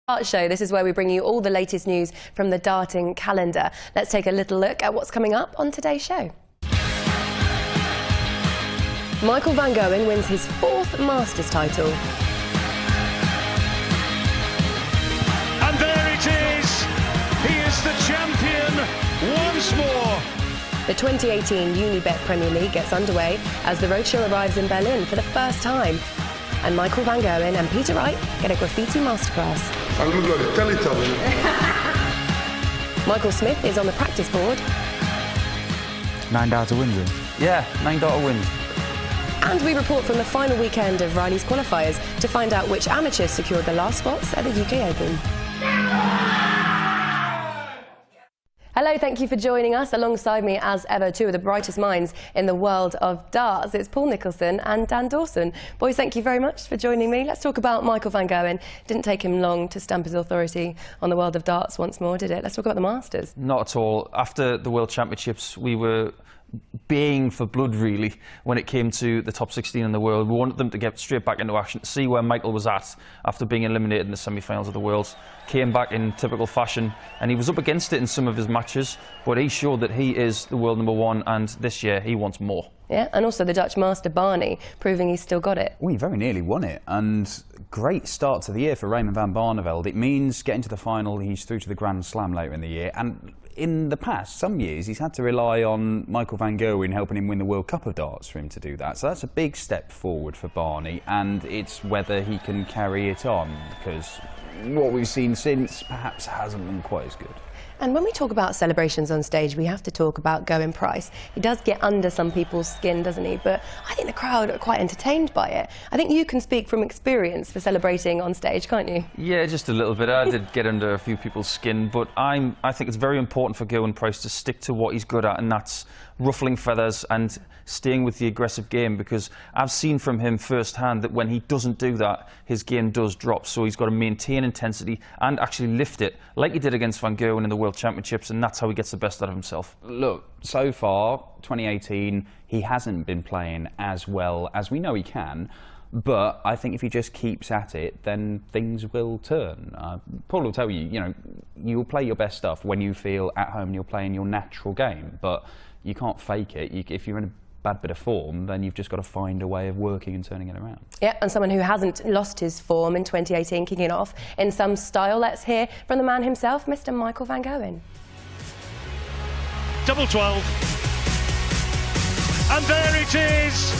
Dart Show. This is where we bring you all the latest news from the darting calendar. Let's take a little look at what's coming up on today's show. Michael van Gerwen wins his 4th Masters title. And there it is! He is the champion once more! The 2018 Unibet Premier League gets underway as the roadshow arrives in Berlin for the first time. And Michael van Gerwen and Peter Wright get a graffiti masterclass. I look like a Teletubby. Michael Smith is on the practice board. 9 Data wins. Yeah, 9 Data wins. And we report from the final weekend of Riley's qualifiers to find out which amateurs secured the last spots at the UK Open. Hello, thank you for joining us. Alongside me, as ever, two of the brightest minds in the world of darts. It's Paul Nicholson and Dan Dawson. Boys, thank you very much for joining me. Let's talk about Michael van Gerwen. Didn't take him long to stamp his authority on the world of darts once more, did it? Let's talk about the Masters. Not at all. After the World Championships, we were baying for blood, really, when it came to the top 16 in the world. We wanted them to get straight back into action, to see where Michael was at after being eliminated in the semi-finals of the Worlds. Came back in typical fashion, and he was up against it in some of his matches, but he showed that he is the world #1, and this year he wants more. Yeah, and also the Dutch master Barney, proving he's still got it. Well, he very nearly won it, and great start to the year for Raymond van Barneveld. It means getting to the final, he's through to the Grand Slam later in the year, and in the past, some years, he's had to rely on Michael van Gerwen helping him win the World Cup of Darts for him to do that. So that's a big step forward for Barney, and it's whether he can carry it on, because what we've seen since perhaps hasn't been quite as good. And when we talk about celebrations on stage, we have to talk about Gerwyn Price. He does get under some people's skin, doesn't he? But I think the crowd are quite entertained by it. I think you can speak from experience for celebrating on stage, can't you? Yeah, just a little bit. I did get under a few people's skin, but I think it's very important for Gerwyn Price to stick to what he's good at, and that's ruffling feathers and staying with the aggressive game, because I've seen from him firsthand that when he doesn't do that, his game does drop. So he's got to maintain intensity and actually lift it, like he did against Van Gerwen in the World Championships, and that's how he gets the best out of himself. Look, so far, 2018, he hasn't been playing as well as we know he can, but I think if he just keeps at it, then things will turn. Paul will tell you, you'll play your best stuff when you feel at home and you're playing your natural game, but you can't fake it. If you're in a bad bit of form, then you've just got to find a way of working and turning it around. Yeah, and someone who hasn't lost his form in 2018, kicking off in some style. Let's hear from the man himself, Mr. Michael van Gerwen. Double 12. And there it is!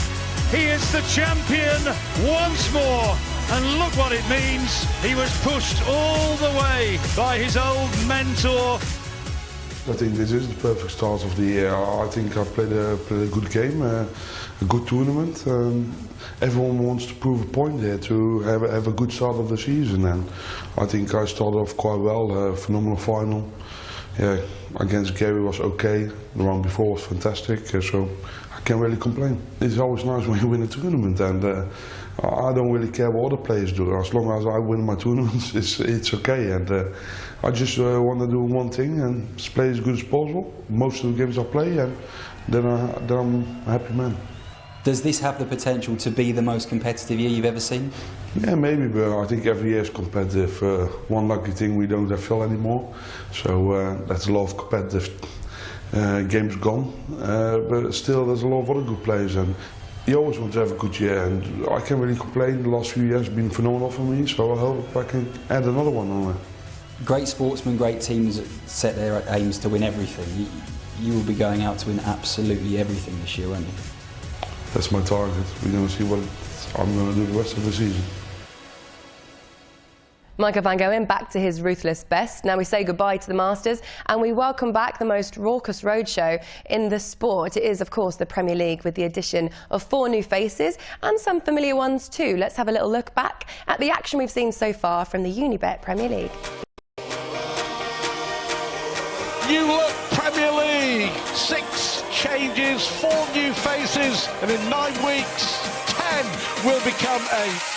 He is the champion once more. And look what it means. He was pushed all the way by his old mentor. I think this is the perfect start of the year. I think I played a good game, a good tournament. Everyone wants to prove a point there, to have a good start of the season, and I think I started off quite well. Phenomenal final. Yeah, against Gary was okay. The round before was fantastic, so I can't really complain. It's always nice when you win a tournament, and I don't really care what other players do. As long as I win my tournaments, it's okay. And I just want to do one thing and play as good as possible. Most of the games I play, and then I'm a happy man. Does this have the potential to be the most competitive year you've ever seen? Yeah, maybe, but I think every year is competitive. One lucky thing, we don't have Phil anymore, so that's a lot of competitive games gone. But still, there's a lot of other good players, and you always want to have a good year, and I can't really complain. The last few years have been phenomenal for me, so I hope I can add another one on there. Great sportsmen, great teams set their aims to win everything. You will be going out to win absolutely everything this year, won't you? That's my target. We're going to see what I'm going to do the rest of the season. Michael van Gerwen back to his ruthless best. Now we say goodbye to the Masters and we welcome back the most raucous roadshow in the sport. It is, of course, the Premier League, with the addition of 4 new faces and some familiar ones too. Let's have a little look back at the action we've seen so far from the Unibet Premier League. New look Premier League. 6 changes, 4 new faces, and in 9 weeks, 10 will become 8.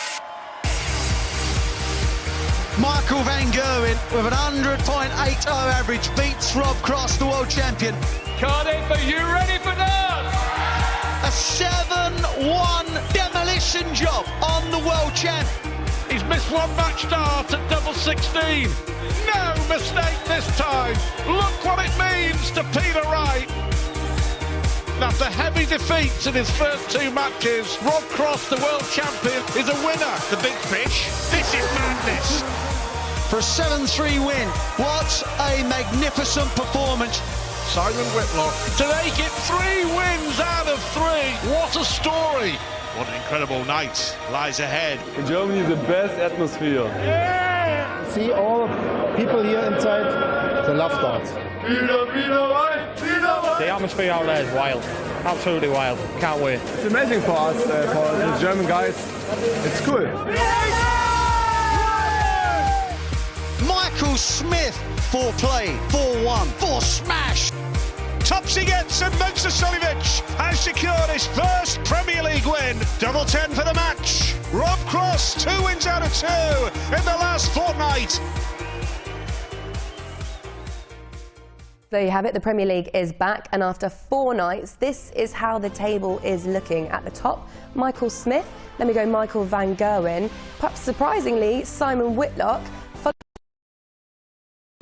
Michael van Gerwen with an 100.80 average beats Rob Cross, the world champion. Cardiff, are you ready for that? A 7-1 demolition job on the world champ. He's missed one match start at double 16. No mistake this time. Look what it means to Peter Wright. After heavy defeats in his first 2 matches, Rob Cross, the world champion, is a winner. The big fish. This is madness. For a 7-3 win. What a magnificent performance. Simon Whitlock to make it 3 wins out of 3. What a story. What an incredible night lies ahead. In Germany, the best atmosphere. Yeah! See all people here inside, they love darts. The atmosphere out there is wild, absolutely wild. Can't wait. It's amazing for us, for the German guys. It's cool. Michael Smith, 4 play, 4-1, 4 smash. Topsy gets and Mensah-Suljovic has secured his first Premier League win. Double 10 for the match. Rob Cross, 2 wins out of 2 in the last fortnight. There you have it, the Premier League is back, and after 4 nights, this is how the table is looking. At the top, Michael Smith, then we go Michael van Gerwen, perhaps surprisingly, Simon Whitlock,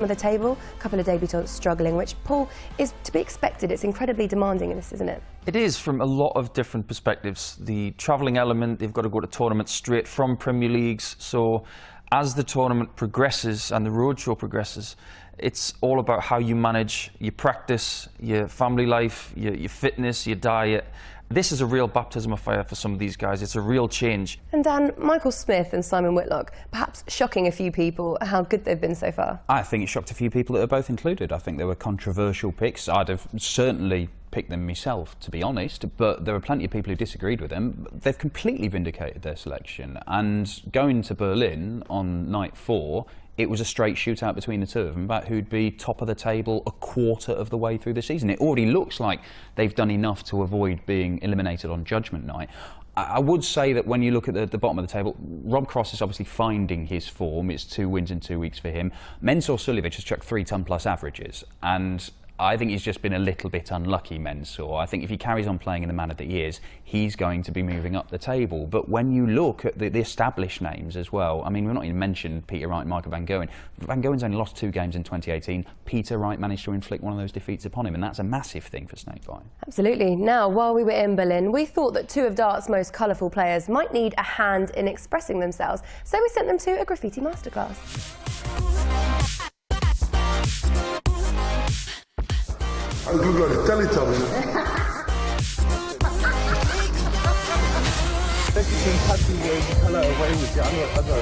of the table, a couple of debutants struggling, which, Paul, is to be expected. It's incredibly demanding in this, isn't it? It is from a lot of different perspectives. The travelling element, they've got to go to tournaments straight from Premier Leagues, so as the tournament progresses and the roadshow progresses, it's all about how you manage your practice, your family life, your fitness, your diet. This is a real baptism of fire for some of these guys. It's a real change. And Dan, Michael Smith and Simon Whitlock, perhaps shocking a few people how good they've been so far. I think it shocked a few people that are both included. I think there were controversial picks. I'd have certainly picked them myself, to be honest, but there were plenty of people who disagreed with them. They've completely vindicated their selection, and going to Berlin on night 4, it was a straight shootout between the two of them about who'd be top of the table a quarter of the way through the season. It already looks like they've done enough to avoid being eliminated on judgment night. I would say that when you look at the bottom of the table, Rob Cross is obviously finding his form. It's 2 wins in 2 weeks for him. Mensah-Suljovic has chucked 3 ton-plus averages, and I think he's just been a little bit unlucky, Mensah. I think if he carries on playing in the manner that he is, he's going to be moving up the table. But when you look at the established names as well, I mean, we've not even mentioned Peter Wright and Michael van Gerwen. Van Gerwen's only lost 2 games in 2018. Peter Wright managed to inflict one of those defeats upon him, and that's a massive thing for Snakebite. Absolutely. Now, while we were in Berlin, we thought that 2 of dart's most colourful players might need a hand in expressing themselves, so we sent them to a graffiti masterclass. I look like a Teletubby. Colour away with the other.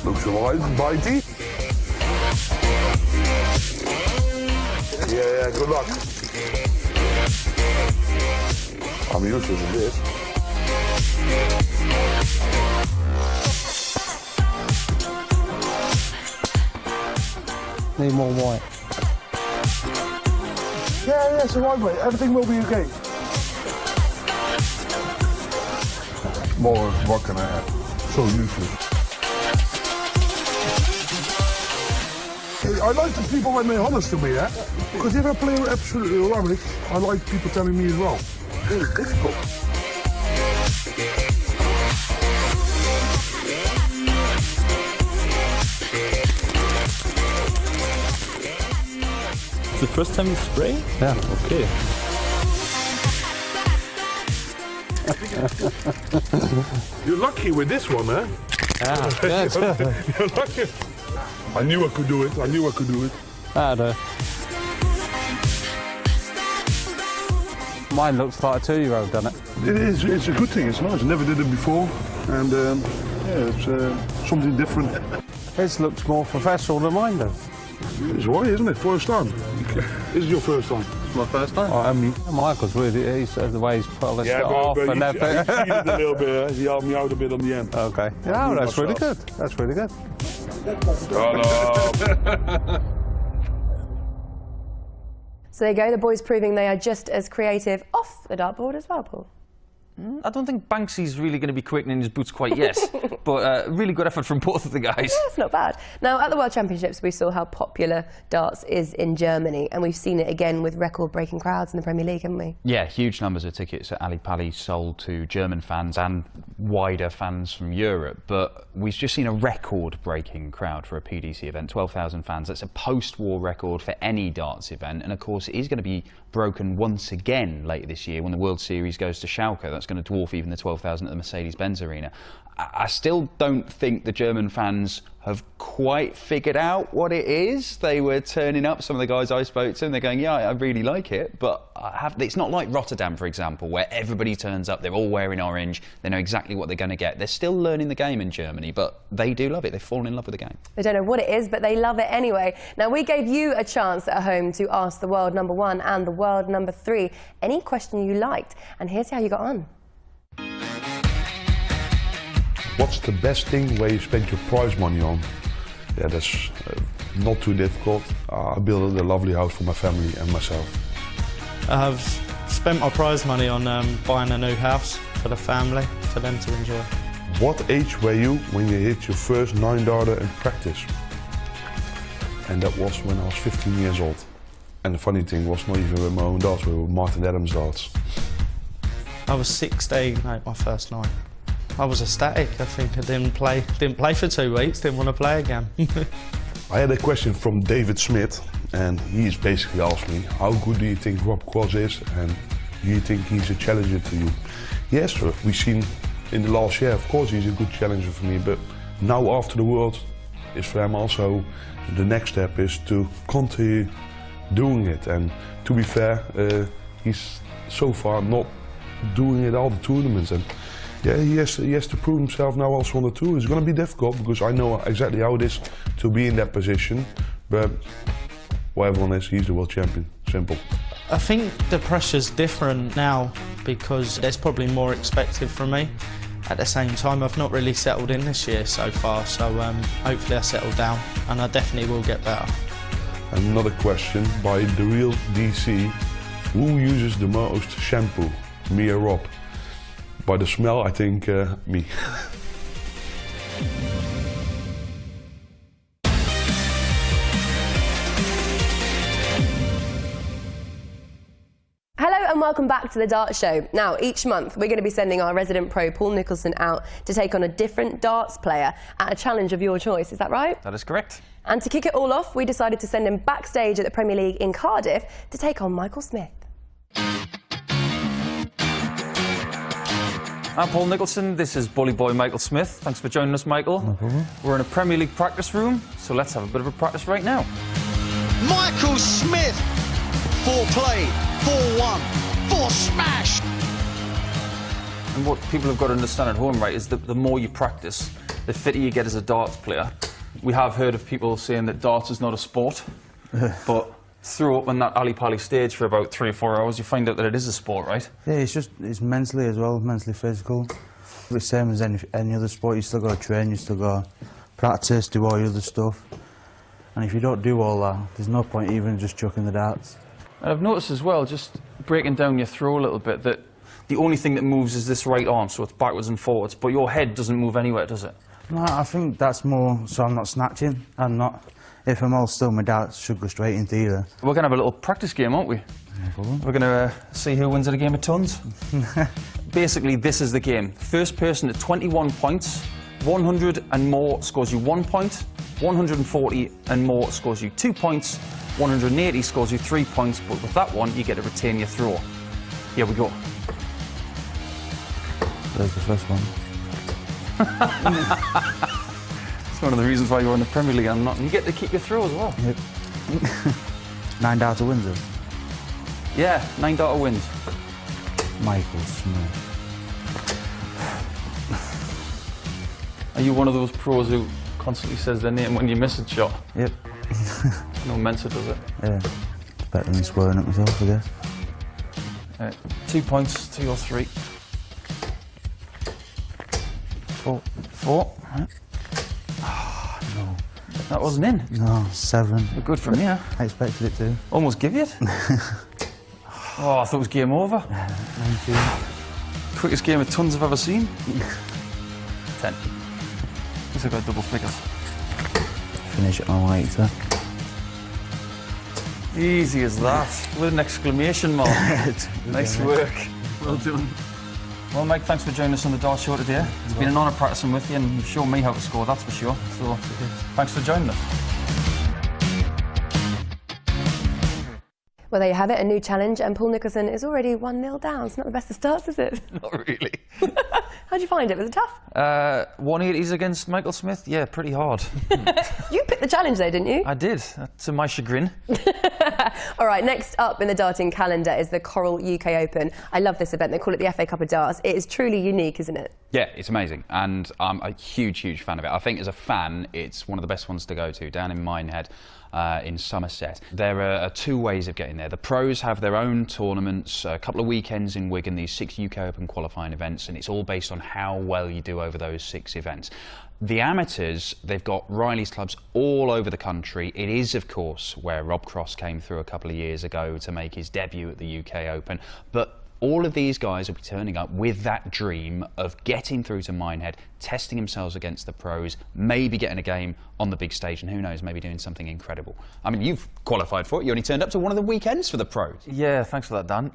Looks alright, bitey. Yeah, good luck. I'm useless in this. Need more white. Yeah, it's alright, mate. Everything will be okay. More, what can I add? So useless. I like the people when they're honest to me, because if I play absolutely rubbish, I like people telling me as well. It's difficult. It's the first time you spray? Yeah. Okay. You're lucky with this one, eh? Yeah. You're lucky. I knew I could do it. I knew I could do it. Mine looks like a 2-year-old done it. It is. It's a good thing. It's nice. I never did it before, and yeah, it's something different. His looks more professional than mine does. It's right, isn't it? First time. This is your first time. It's my first time. Michael's really, the way he's polished it but off and he everything. cheated a little bit. He helped me out a bit on the end. Okay. Yeah, that's really good. That's really good. So there you go, the boys proving they are just as creative off the dartboard as well, Paul. I don't think Banksy's really going to be quaking in his boots quite yet, but really good effort from both of the guys. That's not bad. Now, at the World Championships, we saw how popular darts is in Germany, and we've seen it again with record-breaking crowds in the Premier League, haven't we? Yeah, huge numbers of tickets at Ali Pali sold to German fans and wider fans from Europe, but we've just seen a record-breaking crowd for a PDC event, 12,000 fans. That's a post-war record for any darts event, and of course it is going to be broken once again later this year when the World Series goes to Schalke. That's going to dwarf even the 12,000 at the Mercedes-Benz Arena. I still don't think the German fans have quite figured out what it is. They were turning up, some of the guys I spoke to, and they're going, yeah, I really like it, but it's not like Rotterdam, for example, where everybody turns up, they're all wearing orange, they know exactly what they're going to get. They're still learning the game in Germany, but they do love it. They've fallen in love with the game. They don't know what it is, but they love it anyway. Now, we gave you a chance at home to ask the world number 1 and the world number 3 any question you liked, and here's how you got on. What's the best thing where you spend your prize money on? Yeah, that's not too difficult. I built a lovely house for my family and myself. I have spent my prize money on buying a new house for the family, for them to enjoy. What age were you when you hit your first 9 darter in practice? And that was when I was 15 years old. And the funny thing was not even with my own darts, but with Martin Adams darts. I was 16 at my first 9. I was ecstatic. I think I didn't play for 2 weeks, didn't want to play again. I had a question from David Smith, and he's basically asked me, how good do you think Rob Cross is, and do you think he's a challenger to you? Yes, sir. We've seen in the last year, of course he's a good challenger for me, but now after the World is for him also, the next step is to continue doing it, and to be fair, he's so far not doing it all the tournaments, and yeah, he has to prove himself now also on the tour. It's going to be difficult because I know exactly how it is to be in that position, but whatever one is, he's the world champion. Simple. I think the pressure's different now because there's probably more expected from me. At the same time, I've not really settled in this year so far, so hopefully I settle down and I definitely will get better. Another question by The Real DC. Who uses the most shampoo, me or Rob? By the smell, I think me. Hello and welcome back to the Darts Show. Now, each month we're going to be sending our resident pro Paul Nicholson out to take on a different darts player at a challenge of your choice. Is that right? That is correct. And to kick it all off, we decided to send him backstage at the Premier League in Cardiff to take on Michael Smith. I'm Paul Nicholson, this is Bully Boy Michael Smith. Thanks for joining us, Michael. No problem. We're in a Premier League practice room, so let's have a bit of a practice right now. Michael Smith, 4 play, 4-1, 4 smash. And what people have got to understand at home, right, is that the more you practice, the fitter you get as a darts player. We have heard of people saying that darts is not a sport, but throw up on that Ali Pali stage for about 3 or 4 hours, you find out that it is a sport, right? Yeah, it's mentally as well, mentally physical. The same as any other sport, you still got to train, you still got to practice, do all your other stuff. And if you don't do all that, there's no point even just chucking the darts. And I've noticed as well, just breaking down your throw a little bit, that the only thing that moves is this right arm, so it's backwards and forwards, but your head doesn't move anywhere, does it? No, I think that's more so I'm not snatching, and not, if I'm all still, my darts should go straight into either. We're going to have a little practice game, aren't we? No problem. We're going to see who wins at a game of tons. Basically, this is the game. First person to 21 points, 100 and more scores you 1 point, 140 and more scores you 2 points, 180 scores you 3 points, but with that one, you get to retain your throw. Here we go. There's the first one. It's one of the reasons why you're in the Premier League and not. And you get to keep your throw as well. Yep. 9 darter wins it. Yeah, 9 darter wins. Michael Smith. Are you one of those pros who constantly says their name when you miss a shot? Yep. No Mensa does it. Yeah. It's better than swearing at myself, I guess. 2 points, 2 or 3. 4. Right. Oh, no. That wasn't in. No, 7. But good from you. I expected it to. Almost give you it. Oh, I thought it was game over. 19. Quickest game of tons I've ever seen. 10. Guess I got double figures. Finish it on later. Easy as that, with an exclamation mark. Nice work. Well done. Well, Mike, thanks for joining us on the Dart Show today. It's been an honour practicing with you, and you've shown me how to score, that's for sure. So, thanks for joining us. Well, there you have it, a new challenge, and Paul Nicholson is already 1-0 down. It's not the best of starts, is it? Not really. How'd you find it? Was it tough? 180s against Michael Smith? Yeah, pretty hard. You picked the challenge though, didn't you? I did, to my chagrin. All right, next up in the darting calendar is the Coral UK Open. I love this event. They call it the FA Cup of Darts. It is truly unique, isn't it? Yeah, it's amazing, and I'm a huge fan of it. I think as a fan, it's one of the best ones to go to, down in Minehead. In Somerset. There are 2 ways of getting there. The pros have their own tournaments, a couple of weekends in Wigan, these 6 UK Open qualifying events, and it's all based on how well you do over those 6 events. The amateurs, they've got Riley's clubs all over the country. It is, of course, where Rob Cross came through a couple of years ago to make his debut at the UK Open, but all of these guys will be turning up with that dream of getting through to Minehead, testing themselves against the pros, maybe getting a game on the big stage, and who knows, maybe doing something incredible. I mean, you've qualified for it. You only turned up to one of the weekends for the pros. Yeah, thanks for that, Dan.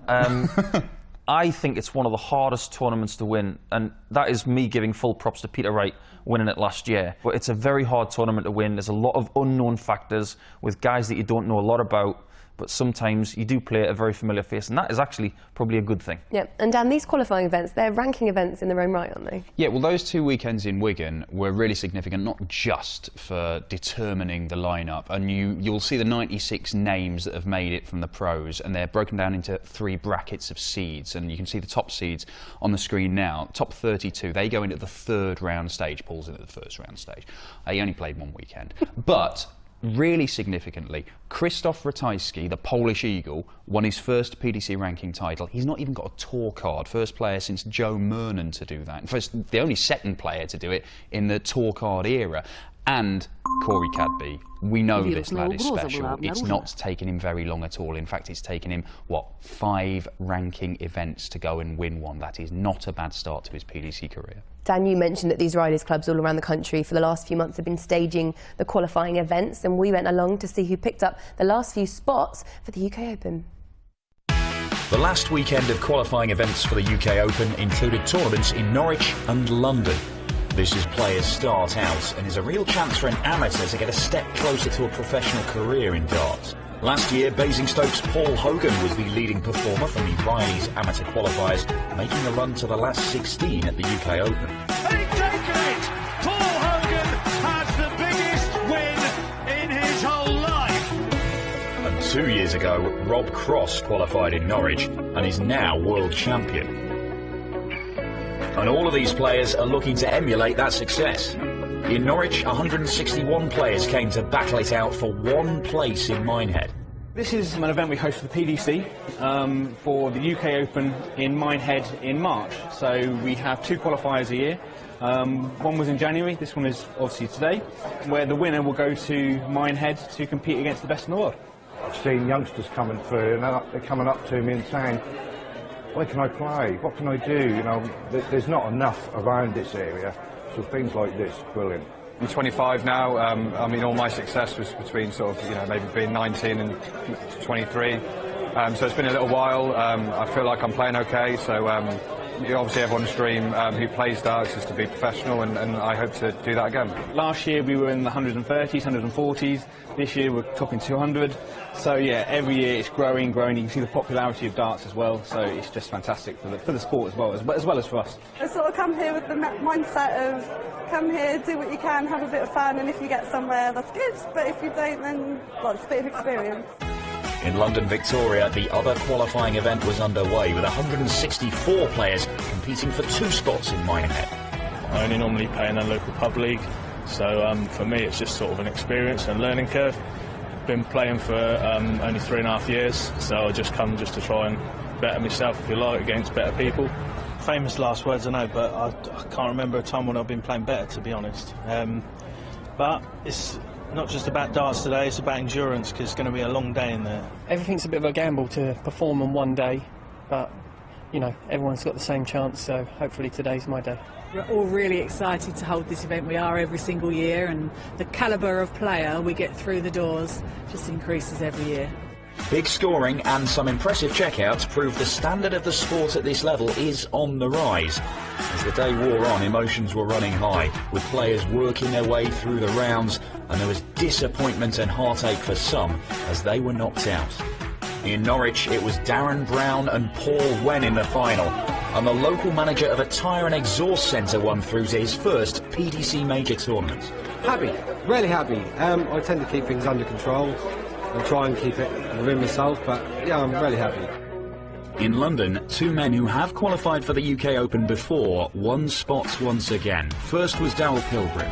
I think it's one of the hardest tournaments to win, and that is me giving full props to Peter Wright winning it last year. But it's a very hard tournament to win. There's a lot of unknown factors with guys that you don't know a lot about, but sometimes you do play a very familiar face, and that is actually probably a good thing. Yeah, and Dan, these qualifying events, they're ranking events in their own right, aren't they? Yeah, well, those 2 weekends in Wigan were really significant, not just for determining the lineup, and you'll see the 96 names that have made it from the pros, and they're broken down into 3 brackets of seeds, and you can see the top seeds on the screen now. Top 32, they go into the 3rd round stage. Paul's into the 1st round stage. He only played 1 weekend. But really significantly, Krzysztof Ratajski, the Polish Eagle, won his first PDC ranking title. He's not even got a tour card. First player since Joe Mernon to do that. First, the only second player to do it in the tour card era. And Corey Cadby, we know this lad is special. It's not taken him very long at all. In fact, it's taken him, 5 ranking events to go and win one. That is not a bad start to his PDC career. Dan, you mentioned that these riders' clubs all around the country for the last few months have been staging the qualifying events, and we went along to see who picked up the last few spots for the UK Open. The last weekend of qualifying events for the UK Open included tournaments in Norwich and London. This is players start out and is a real chance for an amateur to get a step closer to a professional career in darts. Last year, Basingstoke's Paul Hogan was the leading performer from the Riley's amateur qualifiers, making a run to the last 16 at the UK Open. They've taken it! Paul Hogan has the biggest win in his whole life! And 2 years ago, Rob Cross qualified in Norwich and is now world champion. And all of these players are looking to emulate that success. In Norwich, 161 players came to battle it out for 1 place in Minehead. This is an event we host for the PDC for the UK Open in Minehead in March. So we have 2 qualifiers a year. One was in January, this one is obviously today, where the winner will go to Minehead to compete against the best in the world. I've seen youngsters coming through and they're coming up to me and saying, where can I play? What can I do? You know, there's not enough around this area, so things like this, brilliant. I'm 25 now. I mean, all my success was between sort of, maybe being 19 and 23. So it's been a little while. I feel like I'm playing okay. So obviously everyone's dream who plays darts is to be professional, and I hope to do that again. Last year we were in the 130s, 140s. This year we're topping 200. So yeah, every year it's growing. You can see the popularity of darts as well. So it's just fantastic for the sport as well as for us. I sort of come here with the mindset of come here, do what you can, have a bit of fun, and if you get somewhere, that's good. But if you don't, then it's a bit of experience. In London, Victoria, the other qualifying event was underway with 164 players competing for 2 spots in Minehead. I only normally play in a local pub league, so for me it's just sort of an experience and learning curve. Been playing for only 3.5 years, so I just come just to try and better myself, if you like, against better people. Famous last words, I know, but I can't remember a time when I've been playing better, to be honest. But it's not just about darts today, it's about endurance, because it's going to be a long day in there. Everything's a bit of a gamble to perform on one day, but you know, everyone's got the same chance, so hopefully today's my day. We're all really excited to hold this event. We are every single year, and the calibre of player we get through the doors just increases every year. Big scoring and some impressive checkouts prove the standard of the sport at this level is on the rise. As the day wore on, emotions were running high, with players working their way through the rounds, and there was disappointment and heartache for some as they were knocked out. In Norwich, it was Darren Brown and Paul Wen in the final, and the local manager of a tyre and exhaust centre won through to his first PDC major tournament. Happy, really happy. I tend to keep things under control and try and keep it within myself, but yeah, I'm really happy. In London, two men who have qualified for the UK Open before won spots once again. First was Darrell Pilgrim.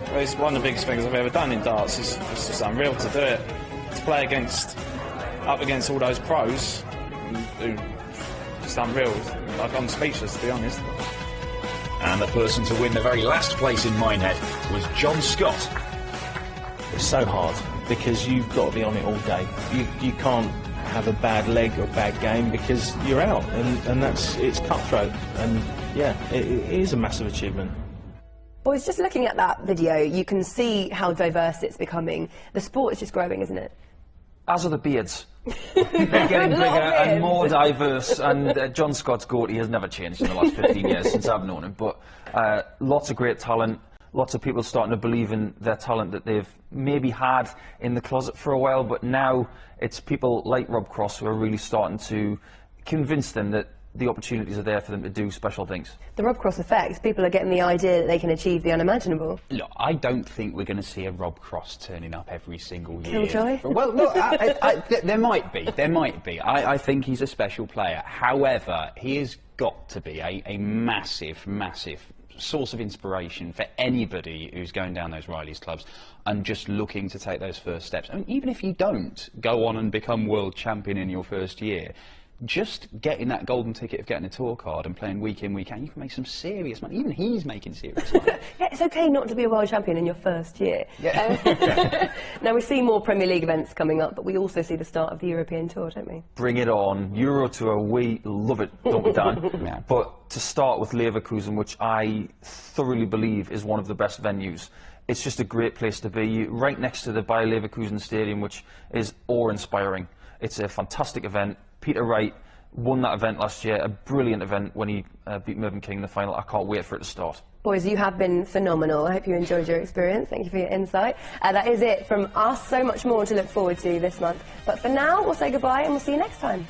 Well, it's one of the biggest things I've ever done in darts. It's just unreal to do it. To play up against all those pros, who just unreal. Like, I'm speechless, to be honest. And the person to win the very last place in Minehead was John Scott. It's so hard because you've got to be on it all day. You can't have a bad leg or a bad game because you're out, and it's cutthroat. And yeah, it is a massive achievement. Boys, just looking at that video, you can see how diverse it's becoming. The sport is just growing, isn't it? As are the beards. They're getting bigger and more diverse, and John Scott's goatee has never changed in the last 15 years since I've known him. But lots of great talent, lots of people starting to believe in their talent that they've maybe had in the closet for a while, but now it's people like Rob Cross who are really starting to convince them that the opportunities are there for them to do special things. The Rob Cross effect, people are getting the idea that they can achieve the unimaginable. Look, I don't think we're going to see a Rob Cross turning up every single year. Killjoy? Well, look, there might be. I think he's a special player. However, he has got to be a massive, massive source of inspiration for anybody who's going down those Riley's clubs and just looking to take those first steps. I mean, even if you don't go on and become world champion in your first year, just getting that golden ticket of getting a tour card and playing week in, week out, you can make some serious money. Even he's making serious money. Yeah, it's okay not to be a world champion in your first year. Yeah. Now, we see more Premier League events coming up, but we also see the start of the European Tour, don't we? Bring it on. Euro Tour, we love it, don't we, Dan? Yeah. But to start with Leverkusen, which I thoroughly believe is one of the best venues, it's just a great place to be, right next to the Bayer Leverkusen Stadium, which is awe-inspiring. It's a fantastic event. Peter Wright won that event last year, a brilliant event when he beat Mervyn King in the final. I can't wait for it to start. Boys, you have been phenomenal. I hope you enjoyed your experience. Thank you for your insight. That is it from us. So much more to look forward to this month. But for now, we'll say goodbye and we'll see you next time.